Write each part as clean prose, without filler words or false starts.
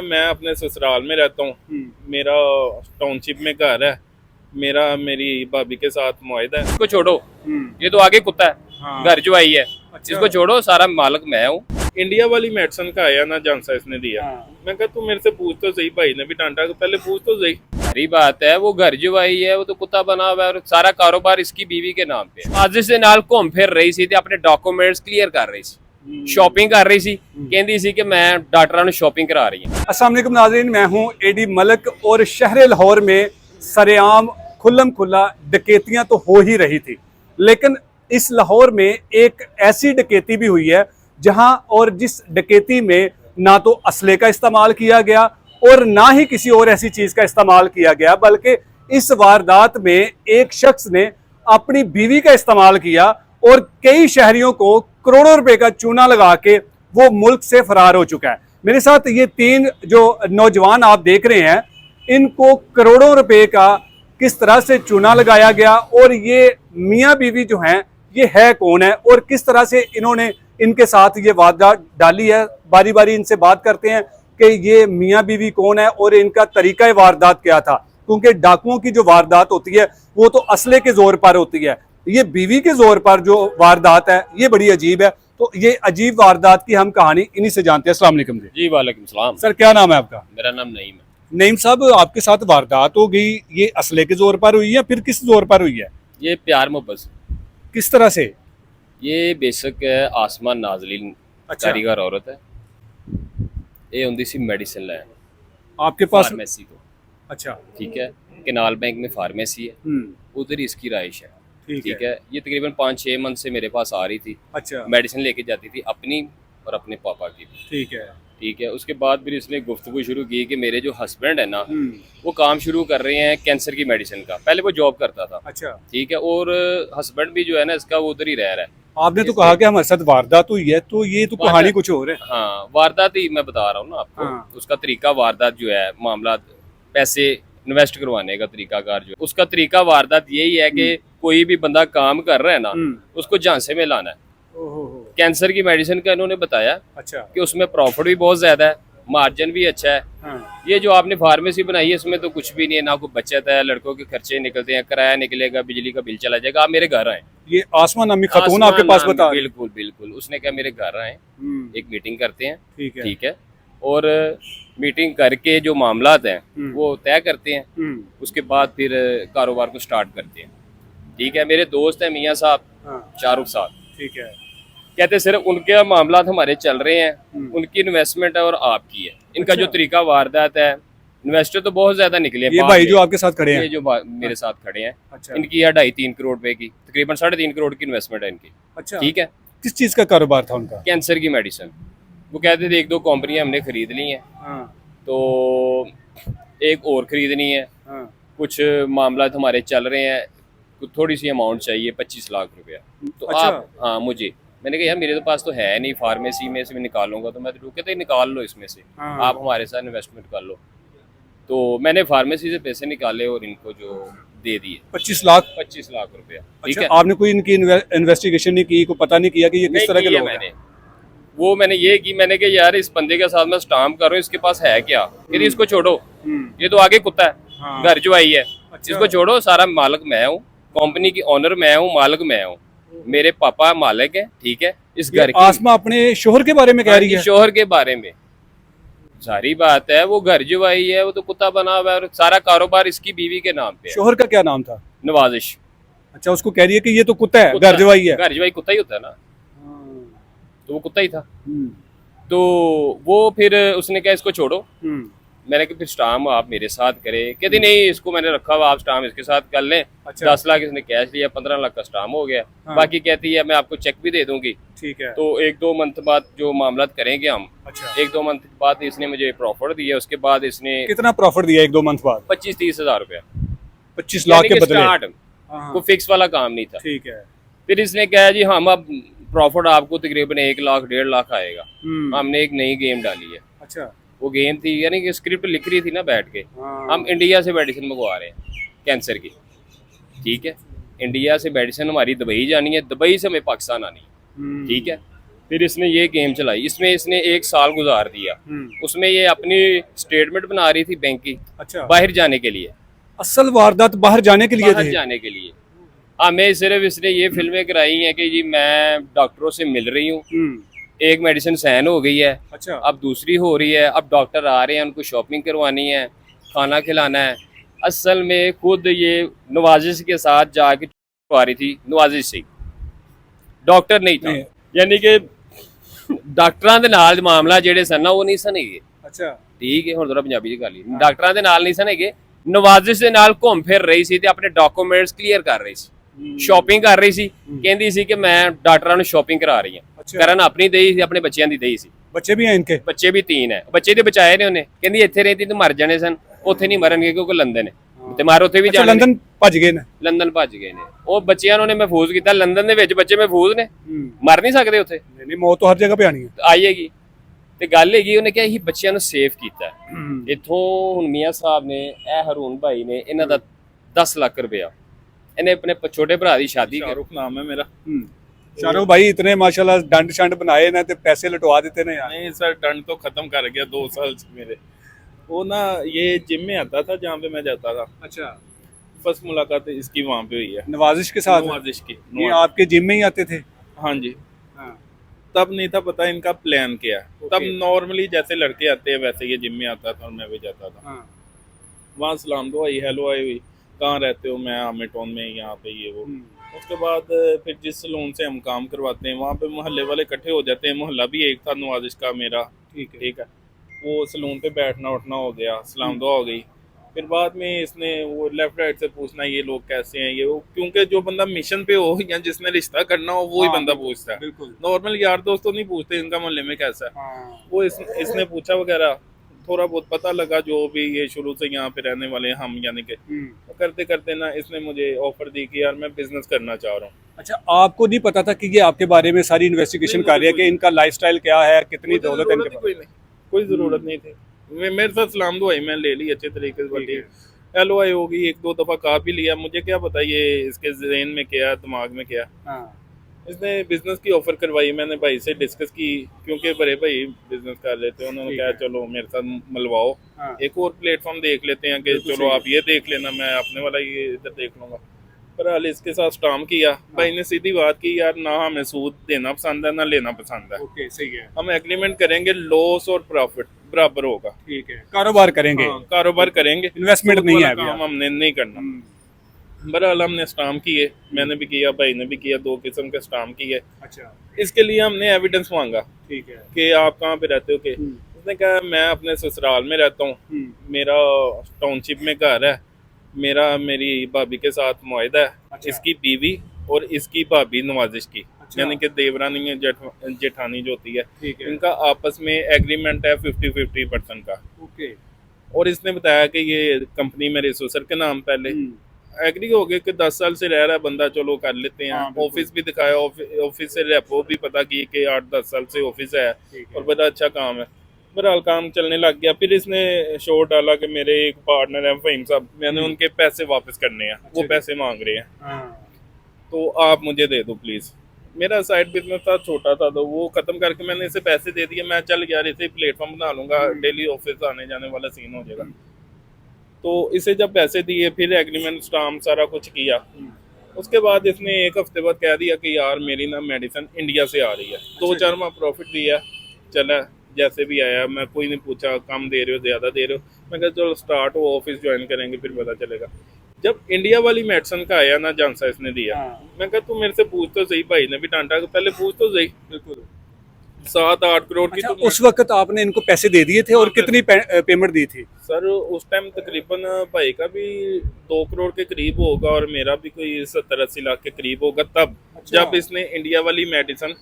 मैं अपने ससुराल में रहता हूँ। मेरा टाउनशिप में घर है। मेरा मेरी भाभी के साथ मुआहदा है। इसको छोड़ो, ये तो आगे कुत्ता है। हाँ। घर जो आई है। अच्छा। इसको छोड़ो, सारा मालिक मैं हूँ। इंडिया वाली मेडिसिन का आया ना जानसा इसने दिया। हाँ। मैं कहा तू मेरे से पूछ तो सही, भाई ने भी डांटा कि पहले पूछ तो सही। सारी बात है, वो घर जो आई है वो तो कुत्ता बना हुआ है और सारा कारोबार इसकी बीवी के नाम पे है। साजिश ਦੇ ਨਾਲ ਘੁੰਮ ਫਿਰ ਰਹੀ ਸੀ ਤੇ ਆਪਣੇ ਡਾਕੂਮੈਂਟਸ ਕਲੀਅਰ ਕਰ ਰਹੀ ਸੀ, ਸ਼ਾਪਿੰਗ ਕਰ ਰਹੀ ਸੀ, ਕਹਿੰਦੀ ਸੀ ਕਿ मैं ਡਾਕਟਰਾਂ ਨੂੰ ਸ਼ਾਪਿੰग करा रही हूँ। अस्सलाम वालेकुम नाज़रीन, मैं हूं एडी मलिक और शहर लाहौर में सरेआम खुल्लम खुल्ला डकैतियां तो हो ही रही थी, लेकिन इस लाहौर में एक ऐसी डकैती भी हुई है जहां और जिस डकैती में ना तो असले का इस्तेमाल किया गया और ना ही किसी और ऐसी चीज़ का इस्तेमाल किया गया, बल्कि इस वारदात में एक शख्स ने अपनी बीवी का इस्तेमाल किया और कई शहरियों को करोड़ों रुपए का चूना लगा के वो मुल्क से फरार हो चुका है। मेरे साथ ये तीन जो नौजवान आप देख रहे हैं, इनको करोड़ों रुपए का किस तरह से चूना लगाया गया और ये मियाँ बीवी जो हैं ये है कौन है और किस तरह से इन्होंने इनके साथ ये वारदात डाली है। बारी बारी इनसे बात करते हैं कि ये मियाँ बीवी कौन है और इनका तरीका वारदात क्या था, क्योंकि डाकुओं की जो वारदात होती है वो तो असले के जोर पर होती है, ये बीवी के जोर पर जो वारदात है ये बड़ी अजीब है। तो ये अजीब वारदात की हम कहानी इन्हीं से जानते हैं। अस्सलाम वालेकुम जी। जी वालेकुम सलाम। सर क्या नाम है आपका? मेरा नाम नईम है। नईम साहब, आपके साथ वारदात हो गई, ये असले के जोर पर हुई है फिर किस जोर पर हुई है? ये प्यार मोहब्बत, किस तरह से? ये बेशक है आसमान नाजलीन अच्छा। कारीगर औरत है। ये होंदी सी मेडिसिन लैन आपके पास? फार्मेसी तो अच्छा। ठीक है, केनाल बैंक में फार्मेसी है, उधर ही इसकी रहाइश है। ठीक है, ये तकरीबन 5-6 मंथ से मेरे पास आ रही थी। अच्छा। मेडिसिन लेके जाती थी अपनी और अपने पापा की भी। ठीक है। ठीक है, उसके बाद फिर इसने गुफ्तगू शुरू की कि मेरे जो हस्बैंड है ना वो काम शुरू कर रहे हैं कैंसर की मेडिसिन का। पहले वो जॉब करता था। अच्छा। ठीक है, और हस्बैंड भी जो है ना इसका वो उधर ही रह रहा है। आपने तो कहा कि हमारे साथ वारदात हुई है, तो ये तो कहानी कुछ और है। हाँ, वारदात ही मैं बता रहा हूँ ना आपको। हाँ। उसका तरीका वारदात जो है, मामला पैसे इन्वेस्ट करवाने का तरीकाकार जो है, उसका तरीका वारदात यही है कि कोई भी बंदा काम कर रहा है ना उसको झांसे में लाना है। कैंसर की मेडिसिन का इन्होंने बताया अच्छा। कि उसमें प्रॉफिट भी बहुत ज्यादा है, मार्जिन भी अच्छा है। हाँ। ये जो आपने फार्मेसी बनाई है इसमें तो कुछ भी नहीं है, ना कोई बचत है, लड़कों के खर्चे निकलते हैं, किराया निकलेगा, बिजली का बिल चला जाएगा। आप मेरे घर आए। ये आसमान नामी खतून आपके पास बता रही है? बिल्कुल बिल्कुल, उसने कहा मेरे घर आए, एक मीटिंग करते हैं। ठीक है। ठीक है, और मीटिंग करके जो मामलात हैं वो तय करते हैं, उसके बाद फिर कारोबार को स्टार्ट करते हैं। ठीक है, मेरे दोस्त हैं मियाँ साहब शाहरुख साहब। ठीक है। कहते सिर्फ उनके मामलात हमारे चल रहे हैं, उनकी इन्वेस्टमेंट है और आपकी है। इनका जो तरीका वारदात है, इन्वेस्टर तो बहुत ज्यादा निकले हैं। ये भाई जो आपके साथ खड़े हैं, ये जो मेरे साथ खड़े हैं, अच्छा। इनकी है 2.5-3 करोड़ रुपए की, तकरीबन 3.5 करोड़ की इन्वेस्टमेंट है इनकी। अच्छा। ठीक है, किस चीज का कारोबार था उनका? कैंसर की मेडिसिन। वो कहते थे 1-2 कंपनियां हमने खरीद ली हैं, तो एक और खरीदनी है। कुछ मामला हमारे चल रहे हैं, कुछ थोड़ी सी अमाउंट चाहिए 25 लाख रुपया। तो अच्छा। आप, हाँ मुझे, मैंने कहा यार मेरे तो पास तो है नहीं, फार्मेसी में से भी निकालूंगा तो मैं तो कहते निकाल लो इसमें से, आप हमारे साथ इन्वेस्टमेंट कर लो। तो मैंने फार्मेसी से पैसे निकाले और इनको जो दे दिए 25 लाख 25 लाख रुपया। ठीक अच्छा। है, आपने कोई इनकी इन्वेस्टिगेशन नहीं की, को पता नहीं किया कि ये किस तरह के लोग हैं? मैंने ये की, मैंने कहा यार इस बंदे के साथ मैं स्टाम्प कर रहा हूँ, इसके पास है क्या? यदि इसको छोड़ो, ये तो आगे कुत्ता है। घर जो आई है, इसको छोड़ो, सारा मालिक मैं हूँ, कंपनी की ओनर मैं हूँ, मालिक मैं हूँ, मेरे पापा मालिक है। ठीक है, इस घर की आसमा अपने शोहर के बारे में कह रही है? शोहर के बारे में सारी बात है। वो घर जो आई है वो तो कुत्ता बना हुआ है और सारा कारोबार इसकी बीवी के नाम पे है। शोहर का क्या नाम था? नवाजिश। अच्छा, उसको कह रही है कि ये तो कुत्ता है, घर जवाई है। घर जवाई कुत्ता ही होता है ना, तो वो कुत्ता ही था। तो वो फिर उसने कहा इसको छोड़ो। मैंने कहा फिर स्टाम्प आप मेरे साथ करें। कहती नहीं, इसको मैंने रखा हुआ, आप स्टाम्प इसके साथ कर लें। अच्छा। 10 लाख इसने कैश लिया, 15 लाख का स्टाम्प हो गया। बाकी कहती है मैं आपको चेक भी दे दूंगी। ठीक है। तो 1-2 मंथ बाद जो मामला करेंगे हम। अच्छा। 1-2 मंथ बाद इसने मुझे प्रॉफिट दिया। उसके बाद इसने कितना प्रॉफिट दिया 1-2 मंथ बाद? 25-30 हजार रुपया, 25 लाख के बदले? स्टार्ट, कोई फिक्स वाला काम नहीं था। ठीक है। फिर इसने कहा जी हम अब प्रॉफिट आपको तकरीबन 1 लाख 1.5 लाख आएगा। हमने एक नई गेम डाली है। अच्छा। वो गेम थी, यानी कि स्क्रिप्ट लिख रही थी ना बैठ के, हम इंडिया से मेडिसिन मंगवा रहे हैं कैंसर की। ठीक है, इंडिया से मेडिसिन हमारी दुबई जानी है, दुबई से हमें पाकिस्तान आनी है। ठीक है, फिर इसने ये गेम चलाई, इसमें इसने 1 साल गुजार दिया। उसमें ये अपनी स्टेटमेंट बना रही थी बैंक की, अच्छा, बाहर जाने के लिए, असल वारदात बाहर जाने के लिए बाहर थे। जाने के लिए। हमें सिर्फ इसने ये फिल्में कराई हैं कि जी मैं डॉक्टरों से मिल रही हूँ, एक मेडिसिन साइन हो गई है, अच्छा, अब दूसरी हो रही है, अब डॉक्टर आ रहे हैं, उनको शॉपिंग करवानी है, खाना खिलाना है। असल में खुद ये नवाजिश के साथ जाके आ रही थी, नवाजिश से, डॉक्टर नहीं था। नहीं। यानी कि ਡਾਕਟਰਾਂ ਦੇ ਨਾਲ ਮਾਮਲਾ ਜਿਹੜੇ ਸਨ ਨਾ ਉਹ ਨਹੀਂ ਸਨ ਹੈਗੇ। ਅੱਛਾ, ਠੀਕ ਹੈ, ਹੁਣ ਥੋੜਾ ਪੰਜਾਬੀ ਚ ਗੱਲ ਹੀ, ਡਾਕਟਰਾਂ ਦੇ ਨਾਲ ਨਹੀਂ ਸਨ ਹੈਗੇ, ਨਵਾਜ਼ਿਸ਼ ਦੇ ਨਾਲ ਘੁੰਮ ਫਿਰ ਰਹੀ ਸੀ ਤੇ ਆਪਣੇ ਡਾਕੂਮੈਂਟਸ ਕਲੀਅਰ ਕਰ ਰਹੀ ਸੀ, ਸ਼ਾਪਿੰਗ ਕਰ ਰਹੀ ਸੀ, ਕਹਿੰਦੀ ਸੀ ਕਿ ਮੈਂ ਡਾਕਟਰਾਂ ਨੂੰ ਸ਼ਾਪਿੰਗ ਕਰਾ ਰਹੀ ਹਾਂ, ਕਰਨ ਆਪਣੀ ਦੇਈ ਸੀ, ਆਪਣੇ ਬੱਚਿਆਂ ਦੀ ਦੇਈ ਸੀ। ਬੱਚੇ ਵੀ ਹੈ ਇਨਕੇ? ਬੱਚੇ ਵੀ 3 ਹੈ, ਬੱਚੇ ਦੇ ਬਚਾਏ ਨੇ ਉਹਨੇ, ਕਹਿੰਦੀ ਇੱਥੇ ਰਹਿਤੀ ਤੇ ਮਰ ਜਾਣੇ ਸਨ, ਉੱਥੇ ਨਹੀਂ ਮਰਨਗੇ ਕਿਉਂਕਿ ਲੰਦਨ ਹੈ ਤੇ ਮਾਰ ਉੱਥੇ ਵੀ ਅੱਛਾ, ਜਾਣੇ। ਲੰਦਨ ਭੱਜ ਗਏ ਨੇ? ਲੰਦਨ ਭੱਜ ਗਏ ਨੇ, ਉਹ ਬੱਚਿਆਂ ਨੂੰ ਉਹਨੇ ਮਹਿਫੂਜ਼ ਕੀਤਾ। ਲੰਦਨ ਦੇ ਵਿੱਚ ਬੱਚੇ ਮਹਿਫੂਜ਼ ਨੇ, ਮਰ ਨਹੀਂ ਸਕਦੇ ਉੱਥੇ, ਨਹੀਂ, ਮੌਤ ਤਾਂ ਹਰ ਜਗ੍ਹਾ ਪੇ ਆਣੀ ਹੈ। ਆਈਏਗੀ। ਤੇ ਗੱਲ ਹੈਗੀ ਉਹਨੇ ਕਿਹਾ ਅਸੀਂ ਬੱਚਿਆਂ ਨੂੰ ਸੇਫ ਕੀਤਾ। ਇੱਥੋਂ ਹੁਣ ਮੀਆਂ ਸਾਹਿਬ ਨੇ, ਇਹ ਹਰੂਨ ਭਾਈ ਨੇ, ਇਹਨਾਂ ਦਾ 10 ਲੱਖ ਰੁਪਇਆ, ਇਹਨੇ ਆਪਣੇ ਛੋਟੇ ਭਰਾ ਦੀ ਸ਼ਾਦੀ ਕਰ। शाहरुख नाम है मेरा। शाहरुख भाई इतने माशाल्लाह डंड शंड बनाए ना, ते पैसे लुटवा देते ने यार। नहीं सर, दंड तो खत्म कर गया 2 साल से मेरे। वो ना ये जिम में आता था जहाँ पे मैं जाता था। अच्छा, फर्स्ट मुलाकात इसकी वहाँ पे हुई है, नवाजिश के साथ? नवाजिश की। ये आपके जिम में ही आते थे? हाँ जी। हाँ। तब नहीं था पता इनका प्लान क्या है। तब नॉर्मली जैसे लड़के आते हैं वैसे ये जिम में आता था और मैं भी जाता था। हाँ। वहाँ सलाम दुआ हुई, हेलो आई हुई, कहाँ रहते हो, मैं आमिर टाउन में, यहाँ पे ये वो। उसके बाद फिर जिस सलून से हम काम करवाते हैं वहाँ पे मोहल्ले वाले इकट्ठे हो जाते हैं। मोहल्ला भी एक था नवाजिश का मेरा, ठीक है। वो सलून पे बैठना उठना हो गया, सलाम दुआ हो गई। फिर बाद में इसने वो लेफ्ट राइट से पूछना ये लोग कैसे हैं ये वो, क्योंकि जो बंदा मिशन पे हो या जिसने रिश्ता करना हो वो ही बंदा पूछता है। नॉर्मल यार दोस्त तो नहीं पूछते इनका मोहल्ले में कैसा है। वो इसने पूछा वगैरह, थोड़ा बहुत पता लगा जो भी ये शुरू से यहाँ पे रहने वाले हैं हम, यानी कि करते करते ना इसने मुझे ऑफर दी कि यार मैं बिजनेस करना चाह रहा हूँ। अच्छा, आपको नहीं पता था कि ये आपके बारे में सारी इन्वेस्टिगेशन कर रही है कि इनका लाइफस्टाइल क्या है, कितनी दौलत है इनके पास? कोई जरूरत नहीं थी। मेरे साथ सलाम दुआई मैं ले ली अच्छे तरीके से, बल्कि हेलो आई होगी, 1-2 दफा कहा भी लिया। मुझे क्या पता ये इसके ज़हन में क्या, दिमाग में क्या। इसने बिजनेस की ऑफर करवाई, मैंने भाई से डिस्कस की, क्योंकि बड़े भाई बिजनेस कर लेते हैं। उन्होंने कहा चलो मेरे साथ मलवाओ, एक और प्लेटफॉर्म देख लेते हैं कि चलो आप ये देख लेना, मैं अपने वाला ये इधर देख लूंगा। पर हाल इसके साथ स्टाम्प किया। भाई ने सीधी बात की, यार ना हमें सूद देना पसंद है ना लेना पसंद है। ओके, सही है। हम एग्रीमेंट करेंगे, लॉस और प्रॉफिट बराबर होगा। ठीक है, कारोबार करेंगे। हाँ, कारोबार करेंगे, इन्वेस्टमेंट नहीं है काम हमने नहीं करना। बहरहाल हमने स्टाम्प किए, मैंने भी किया, भाई ने भी किया, 2 किस्म के स्टाम्प किए। अच्छा, इसके लिए हमने एविडेंस मांगा, ठीक है, कि आप कहाँ पे रहते हो। कि उसने कहा मैं अपने ससुराल में रहता हूँ, मेरा टाउनशिप में घर है, मेरा मेरी भाभी के साथ मुआहदा है। अच्छा। इसकी बीवी और इसकी भाभी नवाजिश की, यानी कि देवरानी या जेठानी जो होती है, ठीक है, इनका आपस में एग्रीमेंट है 50-50% का। ओके। और इसने बताया कि ये कंपनी मेरे ससुर के नाम पहले एग्री हो गए कि 10 साल से रह रहा है बंदा, चलो कर लेते हैं। हाँ, ऑफिस भी दिखाया, ऑफिस से रेपो भी पता की कि 8-10 साल से ऑफिस है और बड़ा अच्छा काम है। बहरहाल काम चलने लग गया। फिर इसने शोर डाला कि मेरे एक पार्टनर है फहीम साहब, मैंने उनके पैसे वापस करने हैं, वो पैसे मांग रहे हैं, तो आप मुझे दे दो प्लीज। मेरा साइड बिजनेस था, छोटा था, तो वो खत्म करके मैंने इसे पैसे दे दिए। मैं चल गया, इसे प्लेटफॉर्म बना लूंगा, डेली ऑफिस आने जाने वाला सीन हो जाएगा। तो इसे जब पैसे दिए, फिर एग्रीमेंट स्टाम्प सारा कुछ किया। उसके बाद इसने 1 हफ्ते बाद कह दिया कि यार मेरी ना मेडिसिन इंडिया से आ रही है। 2-4 माह प्रॉफिट दिया, चला जैसे भी आया। मैं कोई नहीं पूछा कम दे रहे हो ज़्यादा दे रहे हो, मैं कहा चलो स्टार्ट हो, ऑफिस ज्वाइन करेंगे फिर पता चलेगा। जब इंडिया वाली मेडिसिन का आया ना, जानसा इसने दिया, मैं कहा तू मेरे से पूछ तो सही, भाई ने भी डांटा पहले पूछ तो सही। बिल्कुल 7-8 करोड़ की। अच्छा, उस वक्त आपने इनको पैसे दे दिए थे और कितनी पेमेंट दी थी? सर उस टाइम तकरीबन भाई का भी 2 करोड़ के करीब होगा और मेरा भी कोई 70-80 लाख के करीब होगा तब। अच्छा। जब इसने इंडिया वाली मेडिसिन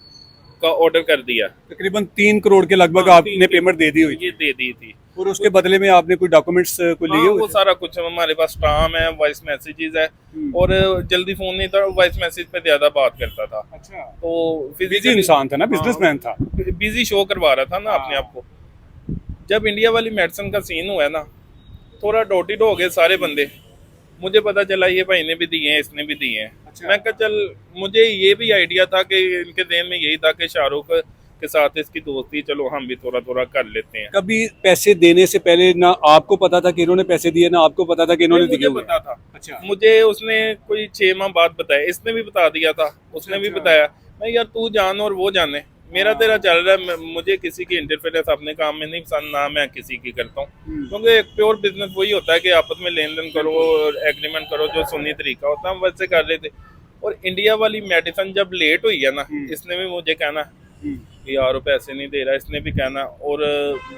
का ऑर्डर कर दिया, तकरीबन 3 करोड़ के लगभग आपने पेमेंट दे दी हुई ये दे दी थी। और उसके बदले में आपने कोई डॉक्यूमेंट्स को लिए हाँ, हुए वो थे? सारा कुछ हमारे पास स्टाम्प है, वॉइस मैसेजेस है, और जल्दी फोन नहीं था, वॉइस मैसेज पे ज्यादा बात करता था। अच्छा, तो बिजी इंसान था ना, बिजनेसमैन था, बिजी शो करवा रहा था ना अपने आप को। जब इंडिया वाली मेडिसिन का सीन हुआ ना, थोड़ा डॉटेड हो गए सारे बंदे। मुझे पता चला ये भाई ने भी दिए हैं, इसने भी दिए हैं। अच्छा। मैं कहा चल, मुझे ये भी आइडिया था कि इनके ज़हन में यही था कि शाहरुख के साथ इसकी दोस्ती, चलो हम भी थोड़ा थोड़ा कर लेते हैं। कभी पैसे देने से पहले ना आपको पता था कि इन्होंने पैसे दिए, ना आपको पता था कि इन्होंने दिए मुझे हुए? पता था। अच्छा। मुझे उसने कोई 6 माह बाद बताया, इसने भी बता दिया था, उसने भी बताया। मैं यार तू जान और वो जाने, मेरा तेरा चल रहा है, मुझे किसी की इंटरफेरेंस अपने काम में नहीं पसंद, ना मैं किसी की करता हूँ। क्योंकि एक प्योर बिजनेस वही होता है कि आपस में लेन देन करो और एग्रीमेंट करो, जो सुन्नी तरीका होता है, हम वैसे कर रहे थे। और इंडिया वाली मेडिसिन जब लेट हुई है ना, इसने भी मुझे कहना कि यार पैसे नहीं दे रहा, इसने भी कहना। और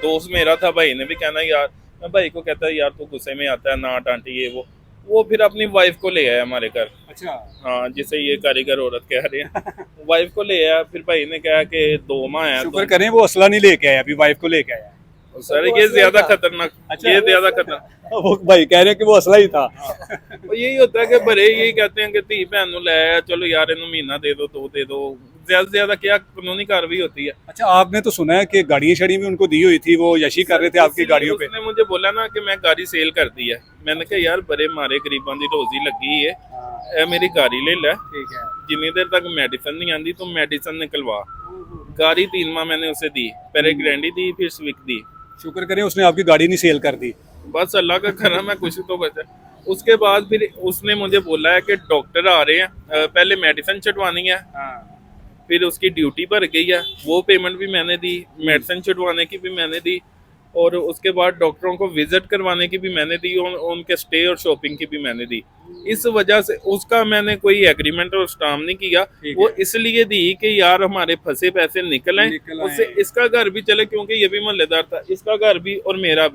दोस्त मेरा था, भाई ने भी कहना यार, मैं भाई को कहता है यार तू गुस्से में आता है ना डांटी ये वो फिर अपनी वाइफ को ले आया हमारे घर। अच्छा। हाँ, जिसे ये कारीगर औरत कह रहे हैं वाइफ को ले आया। फिर भाई ने कहा कि 2 माह है शुक्र करें वो असला नहीं लेके आया, अभी वाइफ को लेके आया। सर, ये ज्यादा खतरनाक, अच्छा, ये ज्यादा खतरनाक। वो भाई कह रहे हैं कि वो असला ही था। और यही होता है कि बड़े यही कहते हैं कि धी भैन नु ले आया, चलो यार इन्हें महीना दे दो, 2 दे दो, ज्यादा से ज्यादा क्या कानूनी कार्रवाई होती है। अच्छा, आपने तो सुना है कि गाड़ियाँ शड़ी भी उनको दी हुई थी, वो यशी कर रहे थे आपकी इसीलिए गाड़ियों पे। उसने मुझे बोला ना कि मैं गाड़ी सेल कर दी है। मैंने कहा यार बड़े मारे गरीबां दी रोजी लगी है, ए मेरी गाड़ी ले ले, ठीक है। जिन्नी देर तक मेडिसिन नहीं आती तो मेडिसिन निकलवा। गाड़ी 3 माह मैंने उसे दी, पहले ग्रैंडी दी, फिर स्विक दी। शुक्र करें उसने आपकी गाड़ी नहीं सेल कर दी। बस अल्लाह का करम है, कुछ तो बचा। उसके बाद फिर उसने मुझे बोला है कि डॉक्टर आ रहे हैं, पहले मेडिसिन छुड़वानी है, फिर उसकी ड्यूटी भर गई है, वो पेमेंट भी मैंने दी, मेडिसिन छुड़वाने की भी मैंने दी, और उसके बाद डॉक्टरों को विजिट करवाने की भी मैंने दी, और उनके स्टे और शॉपिंग की भी मैंने दी। इस वजह से उसका मैंने कोई एग्रीमेंट और स्टाम्प नहीं किया, वो इसलिए दी कि यार हमारे फंसे पैसे निकल आए, उससे इसका घर भी चले, क्योंकि ये भी मोहल्लेदार था, इसका घर भी और मेरा भी।